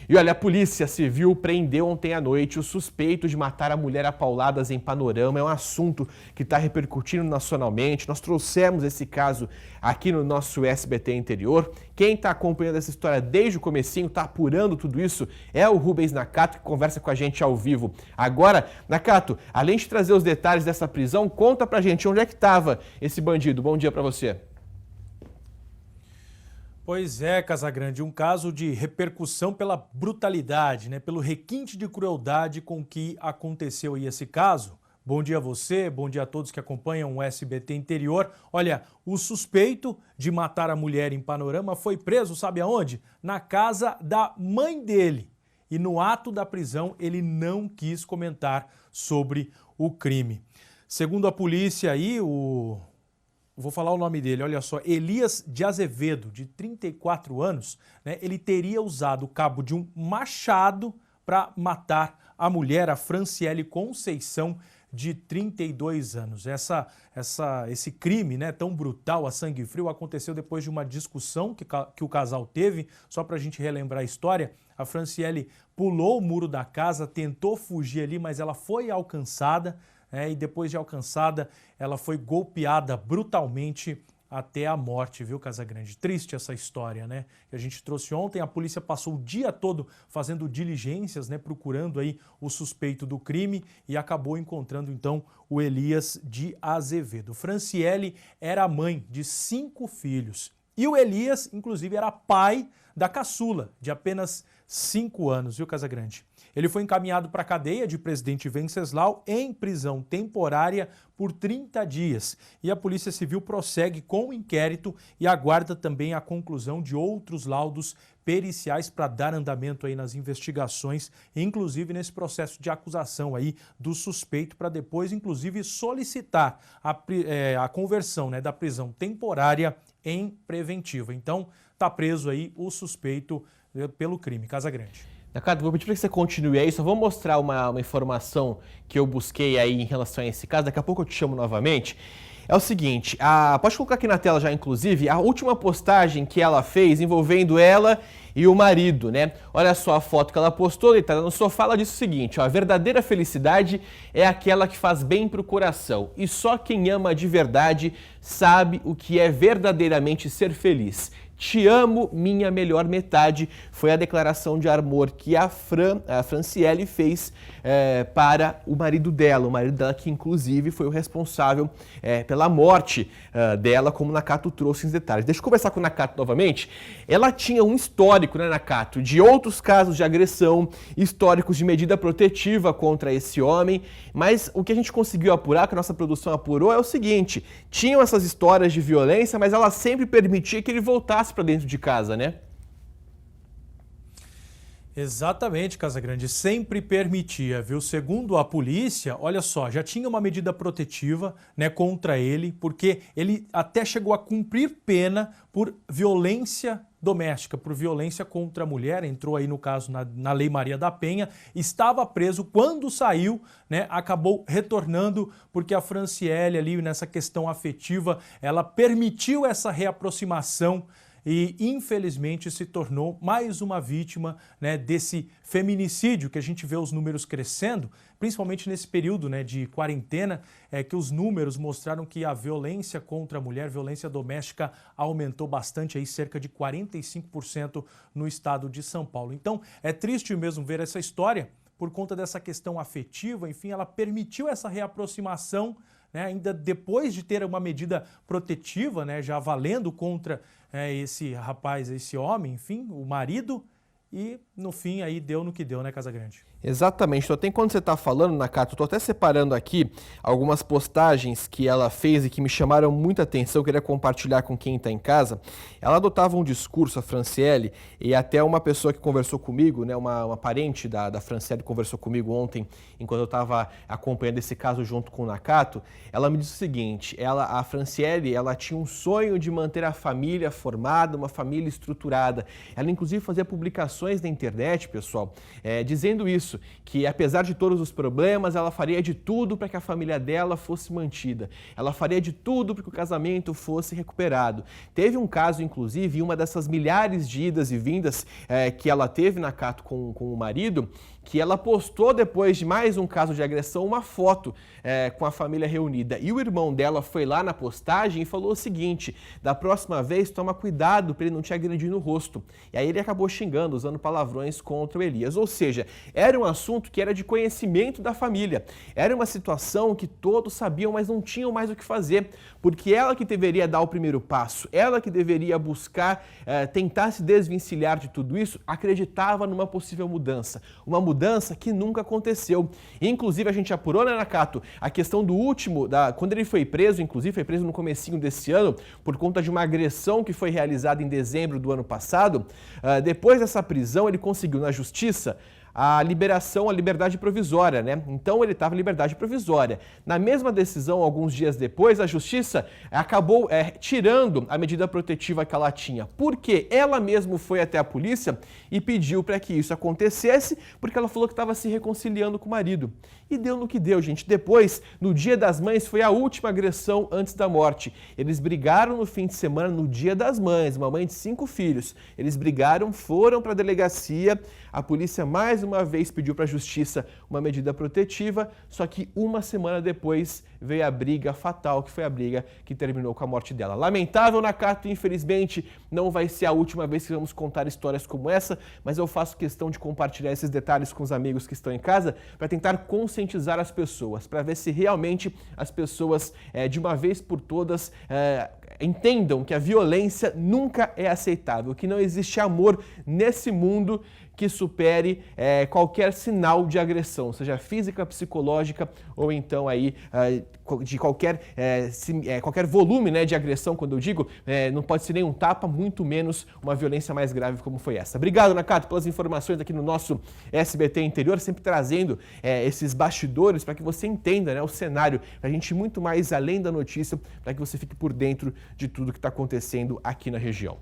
E olha, a Polícia Civil prendeu ontem à noite o suspeito de matar a mulher a pauladas em Panorama. É um assunto que está repercutindo nacionalmente. Nós trouxemos esse caso aqui no nosso SBT Interior. Quem está acompanhando essa história desde o comecinho, está apurando tudo isso, é o Rubens Nakato, que conversa com a gente ao vivo. Agora, Nakato, além de trazer os detalhes dessa prisão, conta pra gente onde é que estava esse bandido. Bom dia para você. Pois é, Casagrande, um caso de repercussão pela brutalidade, pelo requinte de crueldade com que aconteceu aí esse caso. Bom dia a você, bom dia a todos que acompanham o SBT Interior. Olha, o suspeito de matar a mulher em Panorama foi preso, sabe aonde? Na casa da mãe dele. E no ato da prisão ele não quis comentar sobre o crime. Segundo a polícia aí, vou falar o nome dele, olha só, Elias de Azevedo, de 34 anos, ele teria usado o cabo de um machado para matar a mulher, a Franciele Conceição, de 32 anos. Esse crime tão brutal, a sangue frio, aconteceu depois de uma discussão que o casal teve. Só para a gente relembrar a história, a Franciele pulou o muro da casa, tentou fugir ali, mas ela foi alcançada, e depois de alcançada, ela foi golpeada brutalmente até a morte, viu, Casagrande? Triste essa história, que a gente trouxe ontem. A polícia passou o dia todo fazendo diligências, procurando aí o suspeito do crime e acabou encontrando, então, o Elias de Azevedo. Franciele era mãe de 5 filhos e o Elias, inclusive, era pai da caçula, de apenas 5 anos, viu, Casagrande? Ele foi encaminhado para a cadeia de Presidente Venceslau em prisão temporária por 30 dias. E a Polícia Civil prossegue com o inquérito e aguarda também a conclusão de outros laudos periciais para dar andamento aí nas investigações, inclusive nesse processo de acusação aí do suspeito, para depois, inclusive, solicitar a conversão da prisão temporária em preventiva. Então, está preso aí o suspeito pelo crime. Casagrande. Nakato, vou pedir para que você continue aí, só vou mostrar uma informação que eu busquei aí em relação a esse caso, daqui a pouco eu te chamo novamente. É o seguinte, pode colocar aqui na tela já, inclusive, a última postagem que ela fez envolvendo ela e o marido, Olha só a foto que ela postou, deitada no sofá, ela disse o seguinte, a verdadeira felicidade é aquela que faz bem para o coração, e só quem ama de verdade sabe o que é verdadeiramente ser feliz. Te amo, minha melhor metade, foi a declaração de amor que a Franciele fez para o marido dela que inclusive foi o responsável pela morte dela, como o Nakato trouxe em detalhes. Deixa eu conversar com o Nakato novamente. Ela tinha um histórico, Nakato, de outros casos de agressão, históricos de medida protetiva contra esse homem, mas o que a gente conseguiu apurar, que a nossa produção apurou, é o seguinte, tinham essas histórias de violência, mas ela sempre permitia que ele voltasse para dentro de casa, Exatamente, Casagrande, sempre permitia, viu? Segundo a polícia, olha só, já tinha uma medida protetiva, contra ele, porque ele até chegou a cumprir pena por violência doméstica, por violência contra a mulher, entrou aí no caso na Lei Maria da Penha, estava preso, quando saiu, acabou retornando, porque a Franciele ali nessa questão afetiva, ela permitiu essa reaproximação e infelizmente se tornou mais uma vítima desse feminicídio, que a gente vê os números crescendo, principalmente nesse período de quarentena, que os números mostraram que a violência contra a mulher, violência doméstica, aumentou bastante, aí cerca de 45% no estado de São Paulo. Então é triste mesmo ver essa história, por conta dessa questão afetiva, enfim, ela permitiu essa reaproximação, ainda depois de ter uma medida protetiva, já valendo contra esse rapaz, esse homem, enfim, o marido, e no fim aí deu no que deu, Casagrande? Exatamente, então até quando você está falando, Nakato, estou até separando aqui algumas postagens que ela fez e que me chamaram muita atenção, eu queria compartilhar com quem está em casa. Ela adotava um discurso, a Franciele, e até uma pessoa que conversou comigo, uma parente da Franciele conversou comigo ontem, enquanto eu estava acompanhando esse caso junto com o Nakato, ela me disse o seguinte, a Franciele, ela tinha um sonho de manter a família formada, uma família estruturada, ela inclusive fazia publicações declarações na internet, pessoal, dizendo isso, que apesar de todos os problemas, ela faria de tudo para que a família dela fosse mantida. Ela faria de tudo para que o casamento fosse recuperado. Teve um caso, inclusive, em uma dessas milhares de idas e vindas que ela teve na Cato com o marido, que ela postou depois de mais um caso de agressão uma foto com a família reunida. E o irmão dela foi lá na postagem e falou o seguinte: da próxima vez toma cuidado para ele não te agredir no rosto. E aí ele acabou xingando, usando palavrões contra o Elias. Ou seja, era um assunto que era de conhecimento da família. Era uma situação que todos sabiam, mas não tinham mais o que fazer. Porque ela que deveria dar o primeiro passo, ela que deveria buscar, tentar se desvencilhar de tudo isso, acreditava numa possível mudança. Uma mudança que nunca aconteceu. Inclusive, a gente apurou, né, Nakato, a questão do último, quando ele foi preso, inclusive foi preso no comecinho desse ano, por conta de uma agressão que foi realizada em dezembro do ano passado. Depois dessa prisão, ele conseguiu na justiça a liberação, a liberdade provisória, né? Então ele estava em liberdade provisória. Na mesma decisão, alguns dias depois, a justiça acabou tirando a medida protetiva que ela tinha, porque ela mesma foi até a polícia e pediu para que isso acontecesse, porque ela falou que estava se reconciliando com o marido. E deu no que deu, gente. Depois, no Dia das Mães, foi a última agressão antes da morte. Eles brigaram no fim de semana, no Dia das Mães, uma mãe de 5 filhos. Eles brigaram, foram para a delegacia, a polícia mais uma vez pediu para a justiça uma medida protetiva, só que uma semana depois veio a briga fatal, que foi a briga que terminou com a morte dela. Lamentável, Nakato, infelizmente não vai ser a última vez que vamos contar histórias como essa, mas eu faço questão de compartilhar esses detalhes com os amigos que estão em casa para tentar conscientizar as pessoas, para ver se realmente as pessoas, de uma vez por todas, entendam que a violência nunca é aceitável, que não existe amor nesse mundo que supere qualquer sinal de agressão, seja física, psicológica ou então aí de qualquer volume, né, de agressão. Quando eu digo, não pode ser nem um tapa, muito menos uma violência mais grave como foi essa. Obrigado, Nakato, pelas informações aqui no nosso SBT Interior, sempre trazendo esses bastidores para que você entenda, né, o cenário, para a gente ir muito mais além da notícia, para que você fique por dentro de tudo que está acontecendo aqui na região.